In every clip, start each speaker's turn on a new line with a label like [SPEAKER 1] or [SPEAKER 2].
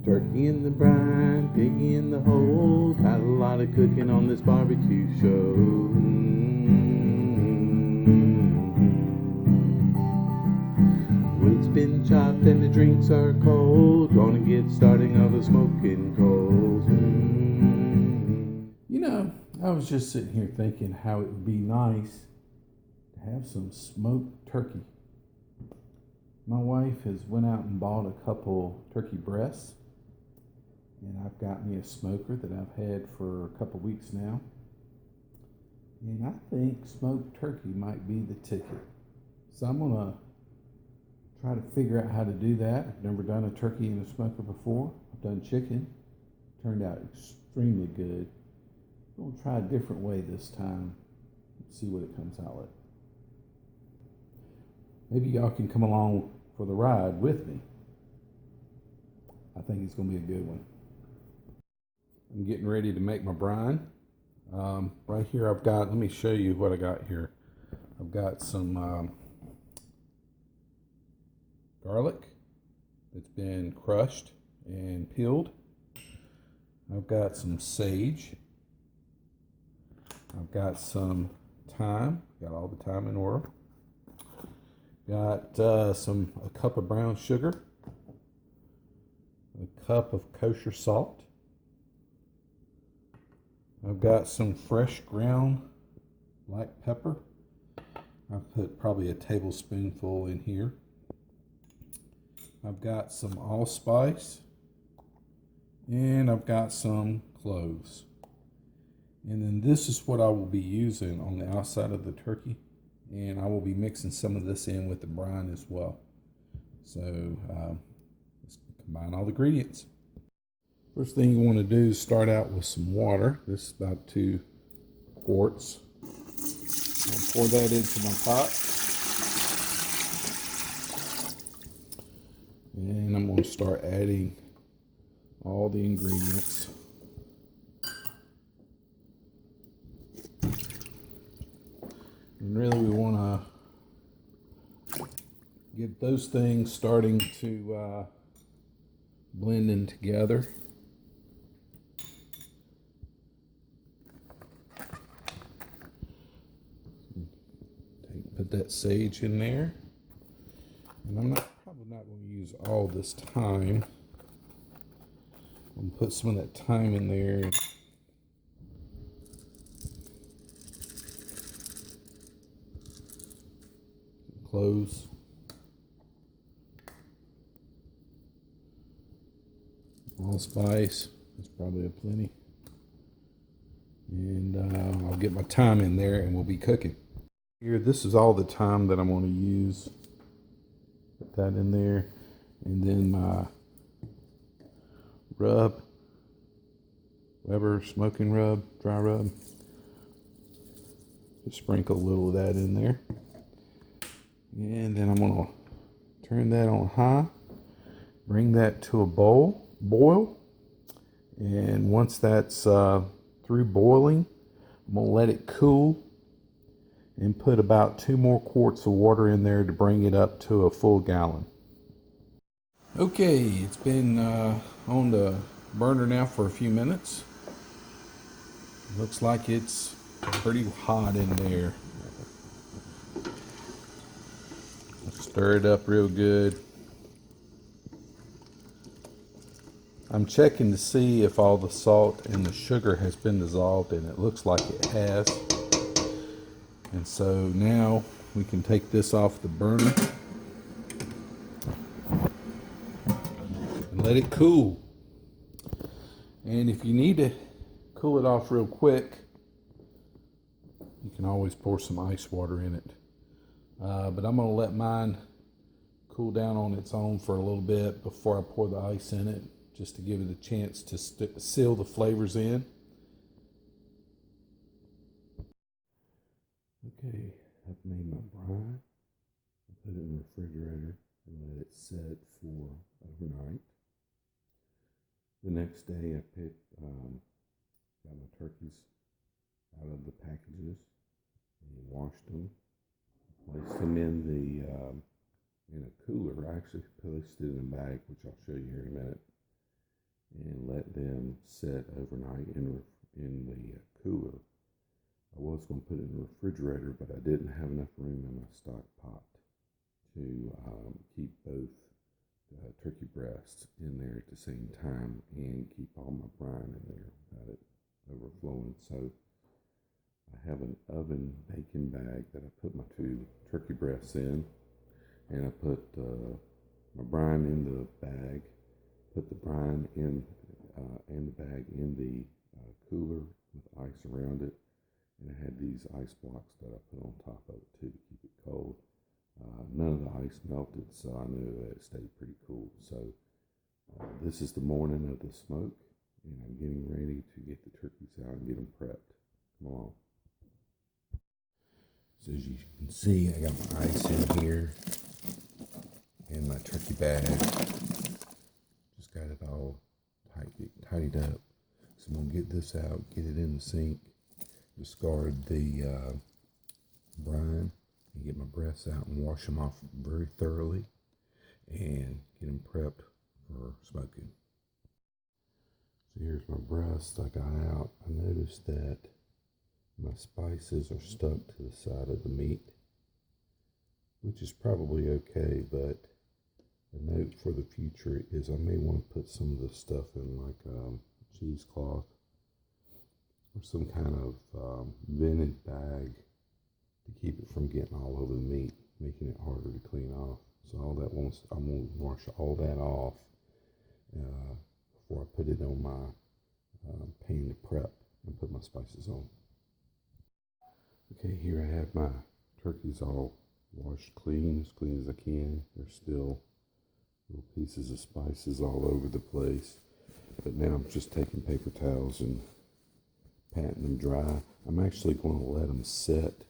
[SPEAKER 1] Turkey in the brine, piggy in the hole. Got a lot of cooking on this barbecue show. Wood's been chopped and the drinks are cold. Gonna get starting of the smoking coals. You know, I was just sitting here thinking how it would be nice to have some smoked turkey. My wife has went out and bought a couple turkey breasts, and I've got me a smoker that I've had for a couple weeks now. And I think smoked turkey might be the ticket. So I'm gonna try to figure out how to do that. I've never done a turkey in a smoker before. I've done chicken. Turned out extremely good. I'm gonna try a different way this time. Let's see what it comes out with. Maybe y'all can come along for the ride with me. I think it's going to be a good one. I'm getting ready to make my brine. Right here I've got, let me show you what I got here. I've got some garlic that's been crushed and peeled. I've got some sage. I've got some thyme. Got all the thyme in order. Got a cup of brown sugar, a cup of kosher salt. I've got some fresh ground black pepper. I've put probably a tablespoonful in here. I've got some allspice, and I've got some cloves. And then this is what I will be using on the outside of the turkey. And I will be mixing some of this in with the brine as well. So let's combine all the ingredients. First thing you want to do is start out with some water. This is about 2 quarts. I'll pour that into my pot. And I'm going to start adding all the ingredients. And really we want to get those things starting to blend in together. Put that sage in there. And I'm probably not going to use all this thyme. I'm going to put some of that thyme in there. Cloves. Allspice. That's probably a plenty. And I'll get my thyme in there and we'll be cooking. Here, this is all the thyme that I'm going to use. Put that in there. And then my rub. Weber smoking rub, dry rub. Just sprinkle a little of that in there. And then I'm going to turn that on high, bring that to a boil, and once that's through boiling, I'm going to let it cool and put about 2 more quarts of water in there to bring it up to a full gallon. Okay, it's been on the burner now for a few minutes. Looks like it's pretty hot in there. Stir it up real good. I'm checking to see if all the salt and the sugar has been dissolved, and it looks like it has. And so now we can take this off the burner and let it cool. And if you need to cool it off real quick, you can always pour some ice water in it. But I'm going to let mine cool down on its own for a little bit before I pour the ice in it, just to give it a chance to seal the flavors in. Okay, I've made my brine. I put it in the refrigerator and let it set for overnight. The next day I got my turkeys out of the packages and washed them. Placed them in a cooler. I actually placed it in a bag, which I'll show you here in a minute.
[SPEAKER 2] and let them set overnight in the cooler. I was going to put it in the refrigerator, but I didn't have enough room in my stock pot to keep both turkey breasts in there at the same time and keep all my brine in there without it overflowing. So I have an oven baking bag that I put my two turkey breasts in, and I put my brine in the bag, put the brine in and the bag in the cooler with ice around it, and I had these ice blocks that I put on top of it too to keep it cold. None of the ice melted, so I knew that it stayed pretty cool. So this is the morning of the smoke, and I'm getting ready to get the turkeys out and get them prepped. Come along. So as you can see, I got my ice in here and my turkey bag. Just got it all tidied up. So I'm gonna get this out, get it in the sink, discard the brine, and get my breasts out and wash them off very thoroughly and get them prepped for smoking. So here's my breast I got out. I noticed that my spices are stuck to the side of the meat, which is probably okay, but a note for the future is I may want to put some of this stuff in like cheesecloth or some kind of vented bag to keep it from getting all over the meat, making it harder to clean off. So I'm gonna wash all that off before I put it on my pan to prep and put my spices on. Okay, here I have my turkeys all washed clean as I can. There's still little pieces of spices all over the place, but now I'm just taking paper towels and patting them dry. I'm actually going to let them sit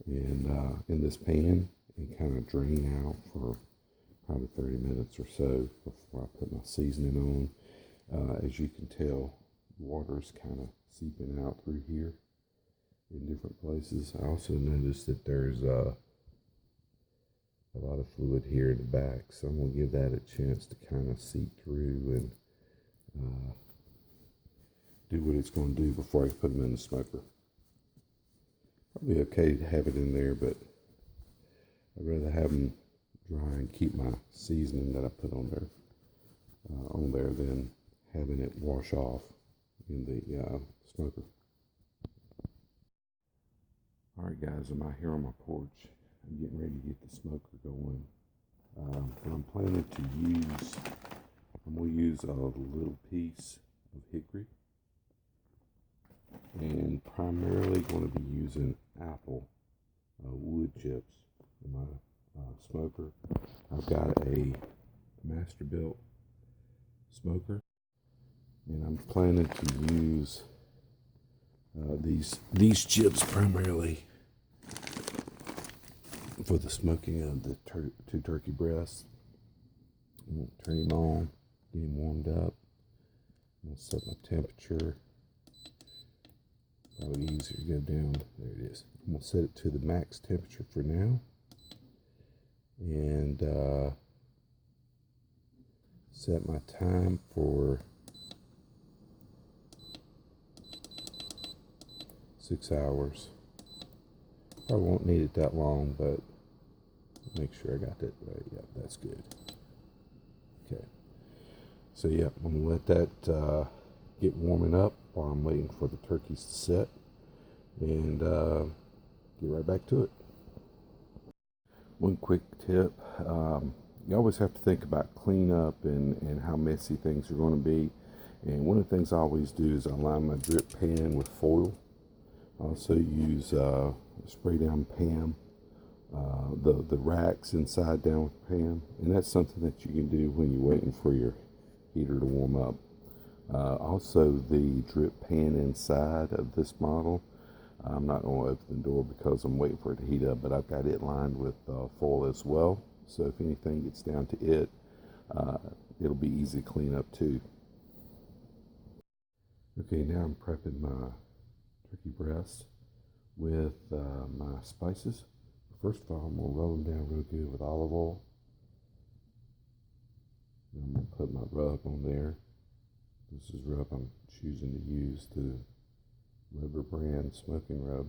[SPEAKER 2] in this pan and kind of drain out for probably 30 minutes or so before I put my seasoning on. As you can tell, water's kind of seeping out through here in different places. I also noticed that there's a lot of fluid here in the back, so I'm going to give that a chance to kind of seep through and do what it's going to do before I put them in the smoker. Probably okay to have it in there, but I'd rather have them dry and keep my seasoning that I put on there than having it wash off in the smoker. All right, guys, I'm out here on my porch. I'm getting ready to get the smoker going. What I'm planning to use, I'm going to use a little piece of hickory, and primarily going to be using apple wood chips in my smoker. I've got a Masterbuilt smoker, and I'm planning to use these chips primarily for the smoking of the two turkey breasts. I'm going to turn them on, get them warmed up. I'm going to set my temperature. Probably easier to go down. There it is. I'm going to set it to the max temperature for now. And set my time for 6 hours. Probably won't need it that long, but make sure I got that right. Yep, that's good. Okay. So yeah, I'm going to let that get warming up while I'm waiting for the turkeys to set, and get right back to it. One quick tip, you always have to think about cleanup and how messy things are going to be. And one of the things I always do is I line my drip pan with foil. I also use spray down Pam, the racks inside down with Pam, and that's something that you can do when you're waiting for your heater to warm up. Also, the drip pan inside of this model, I'm not going to open the door because I'm waiting for it to heat up, but I've got it lined with foil as well. So if anything gets down to it, it'll be easy to clean up too. Okay, now I'm prepping my turkey breast with my spices. First of all, I'm going to roll them down real good with olive oil. Then I'm going to put my rub on there. This is rub I'm choosing to use, the Weber brand smoking rub.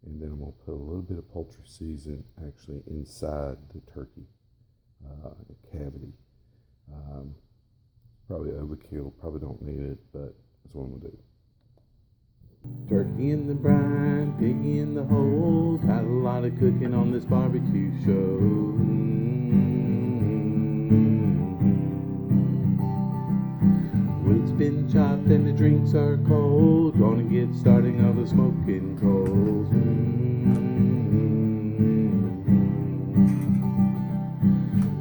[SPEAKER 2] And then I'm going to put a little bit of poultry season actually inside the turkey cavity. Probably overkill, probably don't need it, but that's what I'm going to do.
[SPEAKER 1] Turkey in the brine, piggy in the hole. Got a lot of cooking on this barbecue show. Wood's been chopped and the drinks are cold. Gonna get starting all the smoking coals.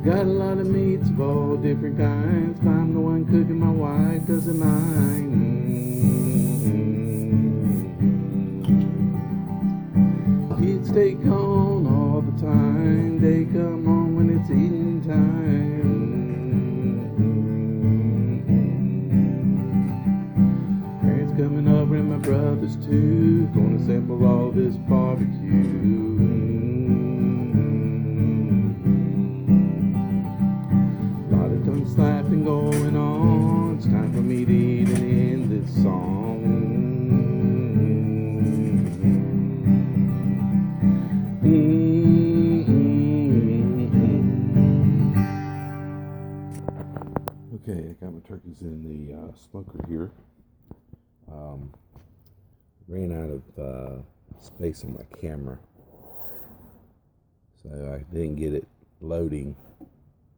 [SPEAKER 1] Got a lot of meats of all different kinds. I'm the one cooking, my wife doesn't mind. Kids stay gone all the time. They come home when it's eating time. Parents coming over and my brothers too. Gonna sample all this barbecue. Tongue slapping going on. It's time for me to eat and end this song.
[SPEAKER 2] Okay, I got my turkeys in the smoker here. Ran out of space on my camera, so I didn't get it loading.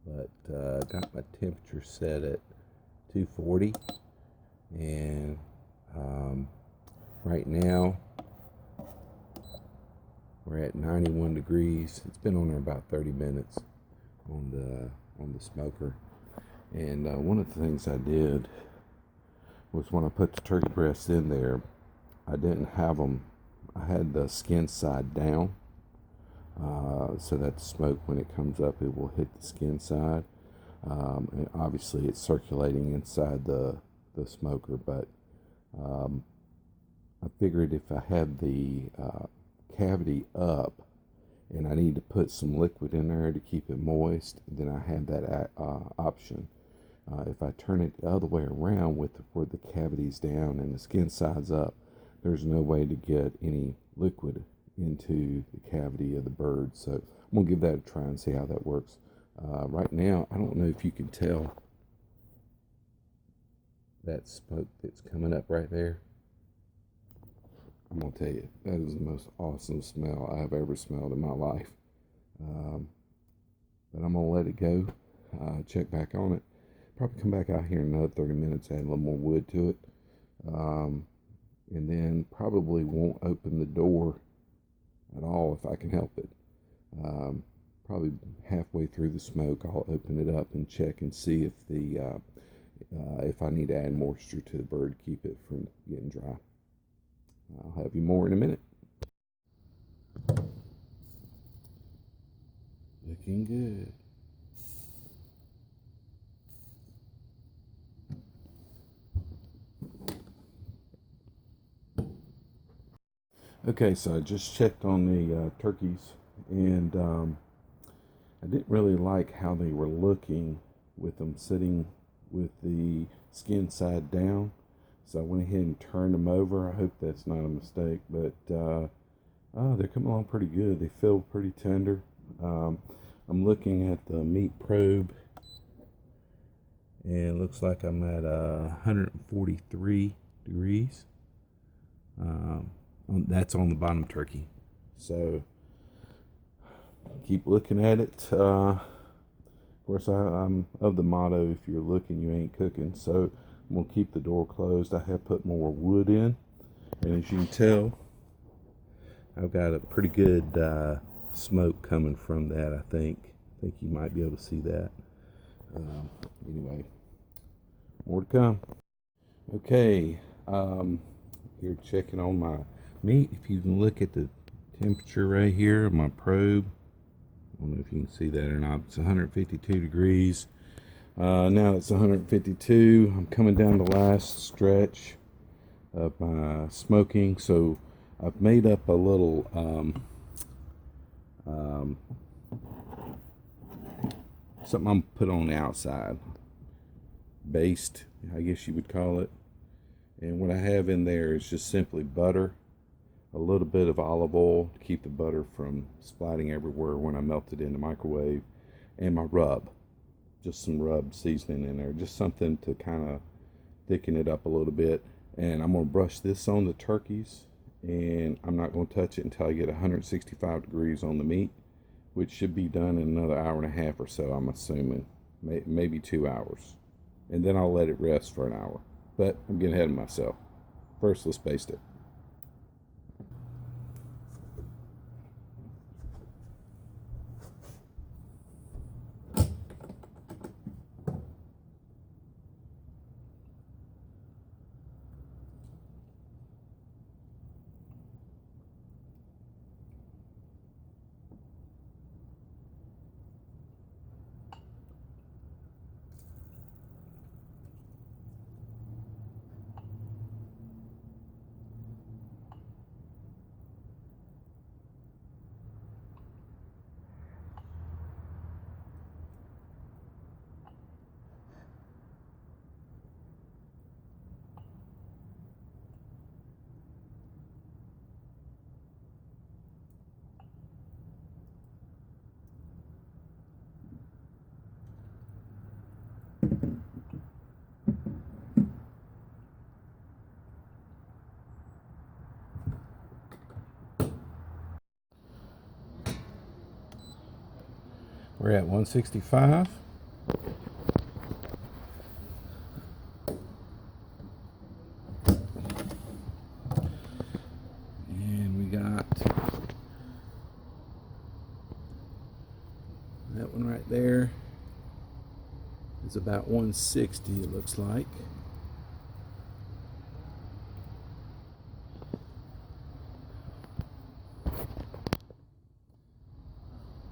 [SPEAKER 2] But got my temperature set at 240, and right now we're at 91 degrees. It's been on there about 30 minutes on the smoker. And one of the things I did was when I put the turkey breasts in there, I didn't have them. I had the skin side down. So that smoke, when it comes up, it will hit the skin side. And obviously it's circulating inside the smoker, but I figured if I had the cavity up and I need to put some liquid in there to keep it moist, then I had that option. If I turn it the other way around where the cavity's down and the skin side's up, there's no way to get any liquid into the cavity of the bird. So I'm gonna give that a try and see how that works. Right now, I don't know if you can tell that smoke that's coming up right there. I'm gonna tell you, that is the most awesome smell I've ever smelled in my life. But I'm gonna let it go, check back on it. Probably come back out here in another 30 minutes, add a little more wood to it. And then probably won't open the door at all if I can help it. Probably halfway through the smoke, I'll open it up and check and see if if I need to add moisture to the bird to keep it from getting dry. I'll have you more in a minute. Looking good. Okay, so I just checked on the turkeys, and I didn't really like how they were looking with them sitting with the skin side down. So I went ahead and turned them over. I hope that's not a mistake, but they're coming along pretty good. They feel pretty tender. I'm looking at the meat probe, and it looks like I'm at 143 degrees. That's on the bottom turkey. So keep looking at it. Of course, I'm of the motto, if you're looking, you ain't cooking. So I'm going to keep the door closed. I have put more wood in, and as you can tell, I've got a pretty good smoke coming from that. I think you might be able to see that. Anyway, more to come. Okay, here checking on my meat. If you can look at the temperature right here of my probe, I don't know if you can see that or not. It's 152 degrees. Now it's 152. I'm coming down the last stretch of my smoking, so I've made up a little something I'm put on the outside.
[SPEAKER 1] baste, I guess you would call it. And what I have in there is just simply butter, a little bit of olive oil to keep the butter from splatting everywhere when I melt it in the microwave, and my rub, just some rub seasoning in there, just something to kind of thicken it up a little bit. And I'm going to brush this on the turkeys, and I'm not going to touch it until I get 165 degrees on the meat, which should be done in another hour and a half or so, I'm assuming, maybe 2 hours. And then I'll let it rest for an hour. But I'm getting ahead of myself. First, let's baste it. We're at 165. And we got that one right there. It's about 160, it looks like.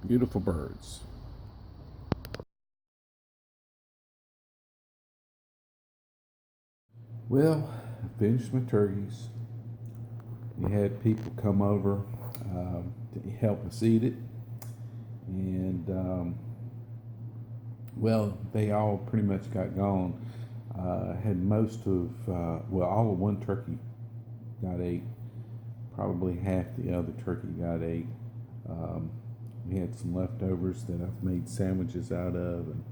[SPEAKER 1] Beautiful birds. Well, I finished my turkeys. We had people come over to help us eat it. And, well, they all pretty much got gone. Had most of, well, all of one turkey got ate. Probably half the other turkey got ate. We had some leftovers that I've made sandwiches out of, and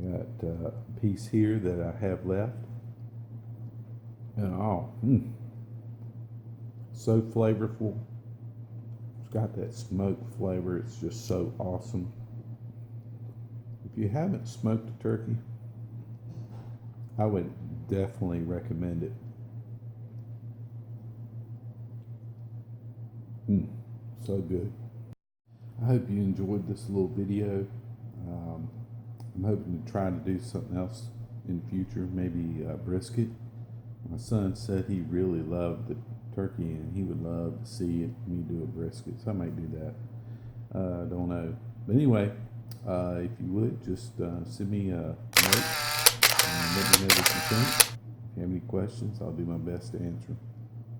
[SPEAKER 1] I got a piece here that I have left. And so flavorful. It's got that smoked flavor. It's just so awesome. If you haven't smoked a turkey, I would definitely recommend it. So good. I hope you enjoyed this little video. I'm hoping to try to do something else in the future, maybe brisket. My son said he really loved the turkey and he would love to see me do a brisket, so I might do that. Don't know. But anyway, if you would, just send me a note and let me know what you think. If you have any questions, I'll do my best to answer them.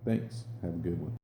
[SPEAKER 1] Thanks. Have a good one.